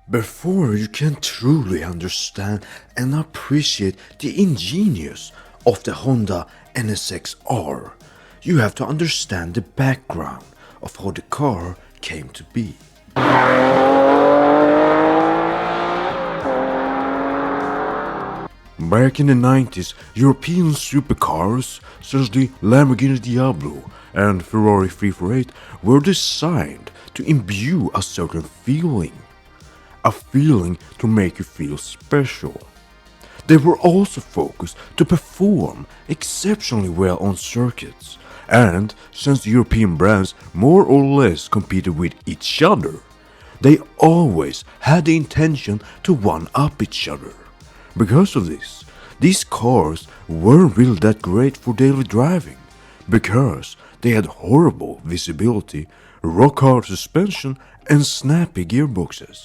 Before you can truly understand and appreciate the ingenious of the Honda NSX-R, you have to understand the background of how the car came to be. Back in the 90s, European supercars such as the Lamborghini Diablo and Ferrari 348 were designed to imbue a certain feeling. A feeling to make you feel special. They were also focused to perform exceptionally well on circuits, and since the European brands more or less competed with each other, they always had the intention to one-up each other. Because of this, these cars weren't really that great for daily driving, because they had horrible visibility, rock-hard suspension and snappy gearboxes.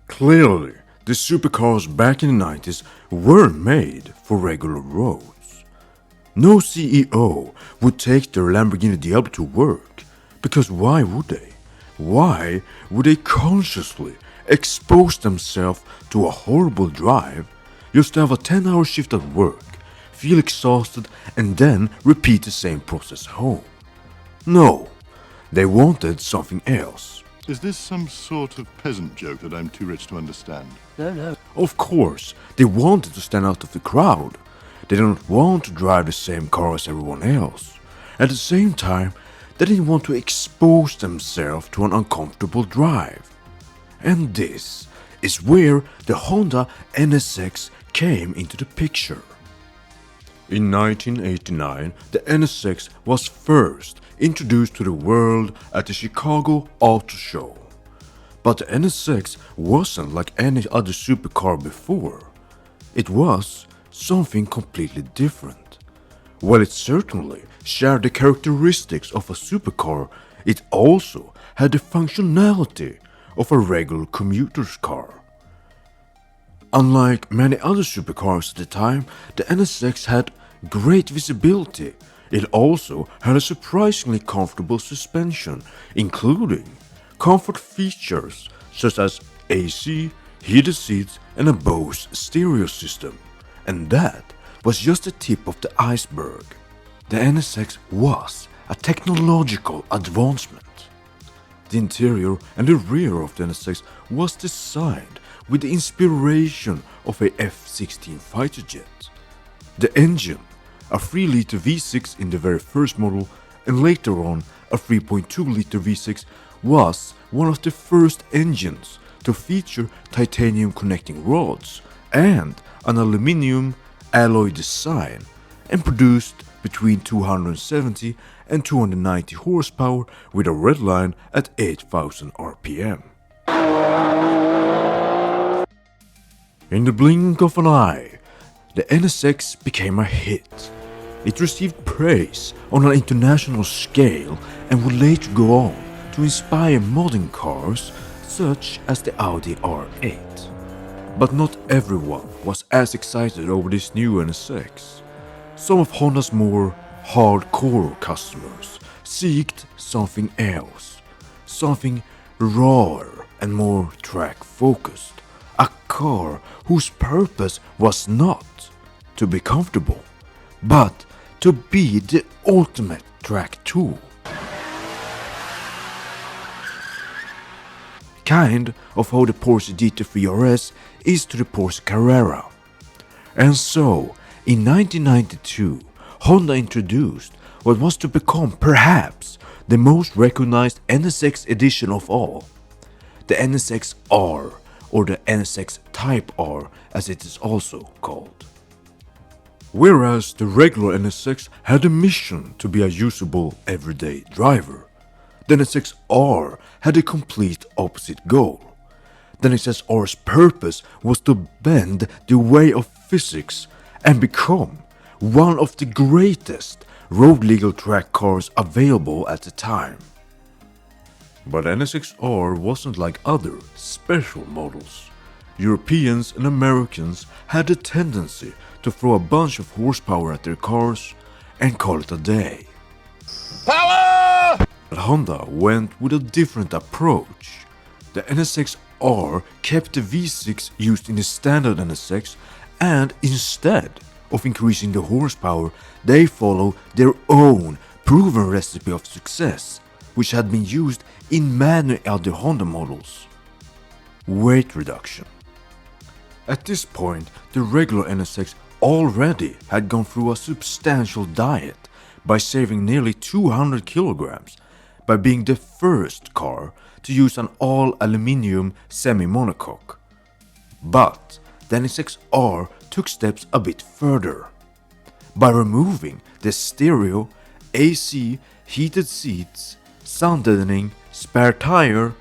Clearly, the supercars back in the 90s weren't made for regular roads. No CEO would take their Lamborghini Diablo to work, because why would they? Why would they consciously expose themselves to a horrible drive just to have a 10-hour shift at work, feel exhausted and then repeat the same process home? No, they wanted something else. Is this some sort of peasant joke that I'm too rich to understand? No. Of course, they wanted to stand out of the crowd. They didn't want to drive the same car as everyone else. At the same time, they didn't want to expose themselves to an uncomfortable drive. And this is where the Honda NSX came into the picture. In 1989, the NSX was first introduced to the world at the Chicago Auto Show. But the NSX wasn't like any other supercar before. It was something completely different. While it certainly shared the characteristics of a supercar, it also had the functionality of a regular commuter's car. Unlike many other supercars at the time, the NSX had great visibility. It also had a surprisingly comfortable suspension, including comfort features such as AC, heated seats and a Bose stereo system. And that was just the tip of the iceberg. The NSX was a technological advancement. The interior and the rear of the NSX was designed with the inspiration of a F-16 fighter jet. The engine, a 3-liter V6 in the very first model, and later on a 3.2-liter V6, was one of the first engines to feature titanium connecting rods and an aluminium alloy design, and produced between 270 and 290 horsepower with a red line at 8,000 RPM. In the blink of an eye, the NSX became a hit. It received praise on an international scale and would later go on to inspire modern cars such as the Audi R8. But not everyone was as excited over this new NSX. Some of Honda's more hardcore customers seeked something else, something rawer and more track-focused. A car whose purpose was not to be comfortable, but to be the ultimate track tool. Kind of how the Porsche GT3 RS is to the Porsche Carrera. And so, in 1992, Honda introduced what was to become perhaps the most recognized NSX edition of all, the NSX-R, or the NSX Type R as it is also called. Whereas the regular NSX had a mission to be a usable everyday driver, the NSX-R had a complete opposite goal. The NSX-R's purpose was to bend the way of physics and become one of the greatest road-legal track cars available at the time. But NSX-R wasn't like other special models. Europeans and Americans had a tendency to throw a bunch of horsepower at their cars and call it a day. Power! But Honda went with a different approach. The NSX NSX-R kept the V6 used in the standard NSX, and instead of increasing the horsepower, they follow their own proven recipe of success, which had been used in many other Honda models: weight reduction. At this point, the regular NSX already had gone through a substantial diet by saving nearly 200 kilograms, by being the first car to use an all-aluminium semi-monocoque. But the NSX-R took steps a bit further. By removing the stereo, AC, heated seats, sound deadening, spare tire,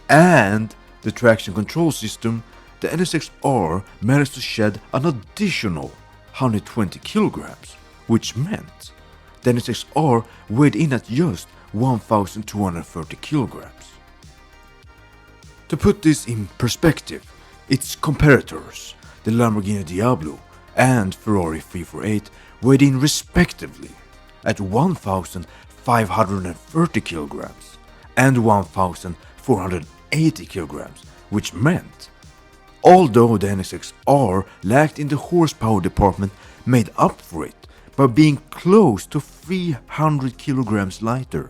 and the traction control system, the NSX-R managed to shed an additional 120 kilograms, which meant the NSX-R weighed in at just 1,230 kilograms. To put this in perspective, its competitors, the Lamborghini Diablo and Ferrari 348, weighed in respectively at 1,530 kilograms and 1,480 kilograms, which meant, although the NSX-R lacked in the horsepower department, made up for it by being close to 300 kilograms lighter,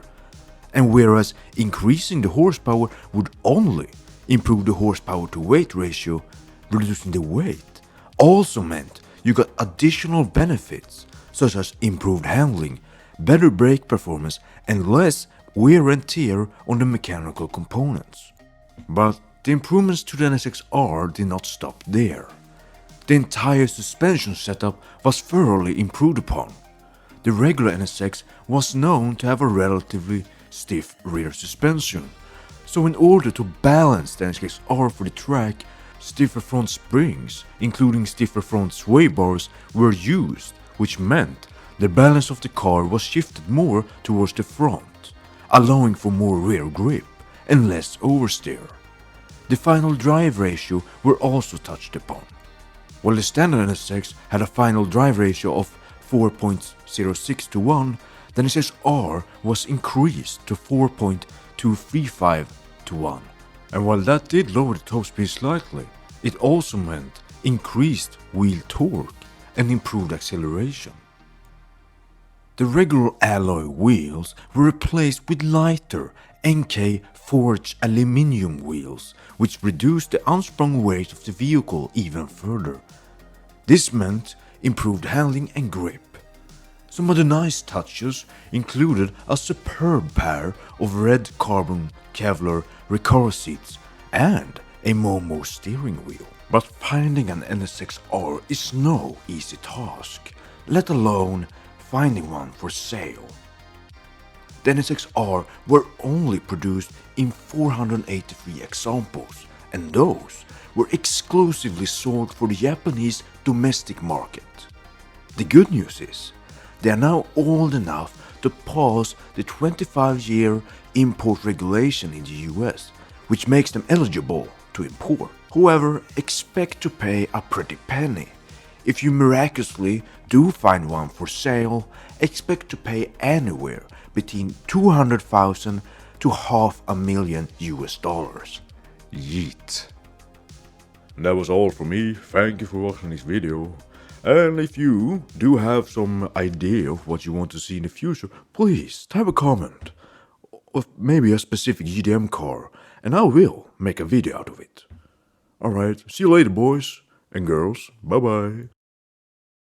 and whereas increasing the horsepower would only improve the horsepower to weight ratio, reducing the weight also meant you got additional benefits such as improved handling, better brake performance, and less wear and tear on the mechanical components. But the improvements to the NSX-R did not stop there. The entire suspension setup was thoroughly improved upon. The regular NSX was known to have a relatively stiff rear suspension, so in order to balance the NSX-R for the track, stiffer front springs, including stiffer front sway bars, were used, which meant the balance of the car was shifted more towards the front, allowing for more rear grip and less oversteer. The final drive ratio were also touched upon. While the standard NSX had a final drive ratio of 4.06 to 1, the NSX-R was increased to 4.235 to 1. And while that did lower the top speed slightly, it also meant increased wheel torque and improved acceleration. The regular alloy wheels were replaced with lighter NK forged aluminium wheels, which reduced the unsprung weight of the vehicle even further. This meant improved handling and grip. Some of the nice touches included a superb pair of red carbon Kevlar Recaro seats and a Momo steering wheel. But finding an NSX-R is no easy task, let alone finding one for sale. The NSX-R were only produced in 483 examples, and those were exclusively sold for the Japanese domestic market. The good news is, they are now old enough to pass the 25-year import regulation in the US, which makes them eligible to import. However, expect to pay a pretty penny. If you miraculously do find one for sale, expect to pay anywhere between $200,000 to $500,000 US. Yeet. That was all from me. Thank you for watching this video. And if you do have some idea of what you want to see in the future, please type a comment of maybe a specific GDM car, and I will make a video out of it. Alright, see you later boys and girls, bye bye.